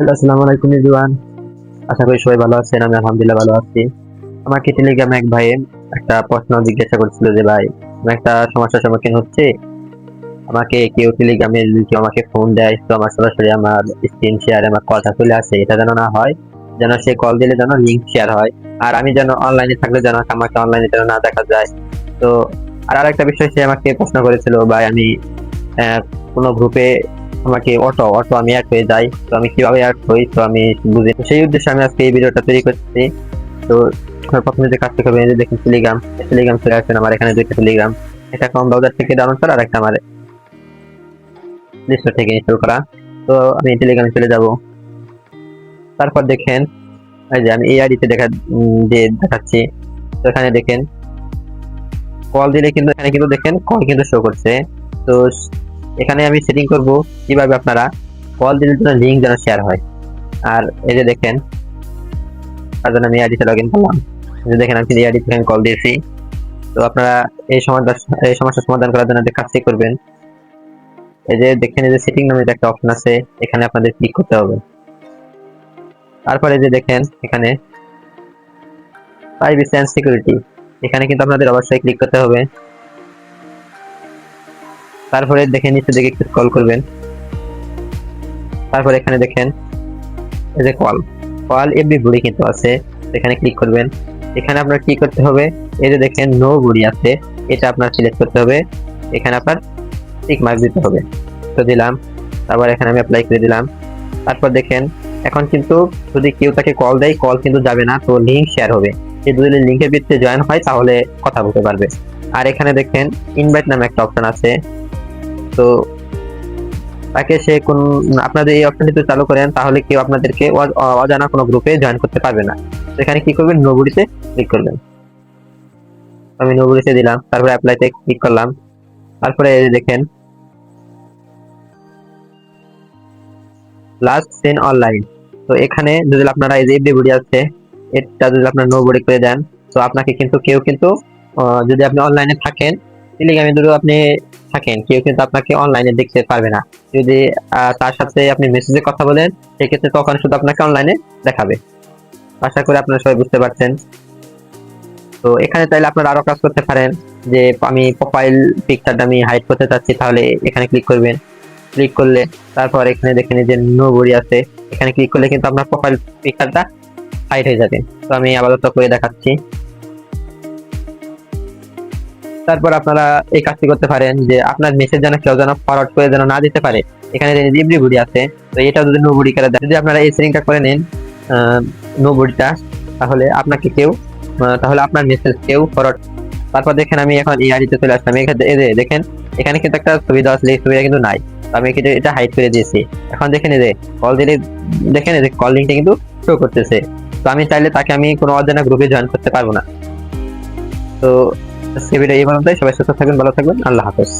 Hello, আসসালামু আলাইকুম everyone. আশা করি সবাই ভালো আছেন। আমি আলহামদুলিল্লাহ ভালো আছি। আমাকে টেলিগ্রামে এক ভাই একটা প্রশ্ন জিজ্ঞাসা করছিল যে ভাই, আমি একটা সমস্যার সম্মুখীন হচ্ছি। আমাকে কেউ টেলিগ্রামে যদি কেউ আমাকে ফোন দেয় তো আমার সরাসরি আমার স্ক্রিন শেয়ারে আমার কলটা চলে আসে, এটা যেন না হয়। যেন সে কল দিলে যেন লিঙ্ক শেয়ার হয়। আর আমি যেন অনলাইনে থাকলে যেন আমাকে অনলাইনে যেন না দেখা যায়। তো আর আরেকটা বিষয় সে আমাকে প্রশ্ন করেছিল ভাই, আমি আহ, কোনো গ্রুপে আমাকে অটো অটো আমি অ্যাড হয়ে যাই, তো আমি কিভাবে অ্যাড হই তো আমি বুঝি। তো সেই উদ্দেশ্যে আমি আজকে এই ভিডিওটা তৈরি করছি। তো প্রথমে যে কাজটা করবেন, এই যে দেখুন টেলিগ্রাম, টেলিগ্রাম চলে আসবেন। আমার এখানে দুইটা টেলিগ্রাম, একটা কম ব্রাউজার থেকে ডাউনলোড করা আর একটা আমার প্লে স্টোর থেকে ইনস্টল করা। তো আমি টেলিগ্রামে চলে যাব। তারপর দেখেন এই যে আমি এই আইডিতে দেখাচ্ছি। তো এখানে দেখেন কল দিলে কিন্তু এখানে কিন্তু দেখেন কল কিন্তু শো করছে। তো এখানে আমি সেটিং করব কিভাবে আপনারা কল দিলে যেন লিঙ্ক যেন শেয়ার হয়। আর এই যে দেখেন, তার জন্য আমি আইডিতে লগ ইন করলাম। এই যে দেখেন আমি এই আইডি থেকে কল দিয়েছি। তো আপনারা এই সমস্যার সমাধান করার জন্য যে কাজটি করবেন, এই যে দেখেন এই যে সেটিং নামে যে একটা অপশন আছে, এখানে আপনাদের ক্লিক করতে হবে। তারপরে যে দেখেন এখানে প্রাইভেসি এন্ড সিকিউরিটি, এখানে কিন্তু আপনাদের অবশ্যই ক্লিক করতে হবে। তারপরে দেখেন নিচে দিকে একটু স্ক্রল করবেন। তারপরে এখানে দেখেন এই যে কল কল এভরিবডি কিন্তু আছে, এখানে ক্লিক করবেন। এখানে আপনার কি করতে হবে, এই যে দেখেন নো বডি আছে, এটা আপনার সিলেক্ট করতে হবে। এখানে আপনার টিক মার্ক দিতে হবে। তো দিলাম। তারপর এখানে আমি অ্যাপ্লাই করে দিলাম। তারপর দেখেন এখন কিন্তু যদি কেউ তাকে কল দেয়, কল কিন্তু যাবে না, তো লিঙ্ক শেয়ার হবে। সে যদি লিঙ্কের ভিত্তিতে জয়েন হয় তাহলে কথা বলতে পারবে। আর এখানে দেখেন ইনভাইট নামে একটা অপশন আছে। তো তাকে সে কোন আপনাদের এই অপশনটি যদি চালু করেন তাহলে কেউ আপনাদেরকে অজানা কোনো গ্রুপে জয়েন করতে পারবে না। এখানে কি করবেন, নোবডিতে ক্লিক করবেন। আমি নোবডিতে দিলাম, তারপরে অ্যাপ্লাইতে ক্লিক করলাম। তারপরে এই যে দেখেন লাস্ট সিন অনলাইন। তো এখানে যদি আপনারা এই যে এভরিবডি আছে, এটা যদি আপনারা নোবডি করে দেন, তো আপনাকে কিন্তু কেউ কিন্তু যদি আপনি অনলাইনে থাকেন, টেলিগ্রামে যদি আপনি থাকেন, কেউ কিন্তু আপনাকে অনলাইনে দেখতে পারবে না। যদি তার সাথে আপনি মেসেজে কথা বলেন, সেক্ষেত্রে তখন শুধু আপনাকে অনলাইনে দেখাবে। আশা করি আপনারা সবাই বুঝতে পারছেন। তো এখানে চাইলে আপনারা আরো কাজ করতে পারেন, যে আমি প্রোফাইল পিকচারটা আমি হাইড করতে চাচ্ছি, তাহলে এখানে ক্লিক করবেন। ক্লিক করলে তারপর এখানে দেখেন যে নো বডি আছে, এখানে ক্লিক করলে কিন্তু আপনার প্রোফাইল পিকচারটা হাইড হয়ে যাবে। তো আমি আপাতত করে দেখাচ্ছি। তারপর আপনারা এই কাজটি করতে পারেন যে আপনার মেসেজ যেন কেউ যেন ফরওয়ার্ড করে যেন না দিতে পারে। এখানে এভরিবডি আছে, তো এটা যদি নো বডি করে দেন, যদি আপনারা এই সেটিংটা করে নেন নো বডিটা, তাহলে আপনাকে কেউ তাহলে আপনার মেসেজ কেউ ফরওয়ার্ড। তারপর দেখেন আমি এখন এই আইডিতে চলে আসলাম। এখানে এই যে দেখেন এখানে কিন্তু একটা ছবি দেওয়া আছে, এই ছবিটা কিন্তু নাই। তো আমি কিন্তু এটা হাইড করে দিয়েছি। এখন দেখেন এই যে কল দিলে দেখেন এই যে কল লিংকটা কিন্তু শো করতেছে। তো আমি চাইলে তাকে আমি কোনো অজানা গ্রুপে জয়েন করতে পারবো না। তো আজকে ভিডিও এই পর্যন্তই। সবাই সুস্থ থাকবেন, ভালো থাকবেন, আল্লাহ হাফেজ।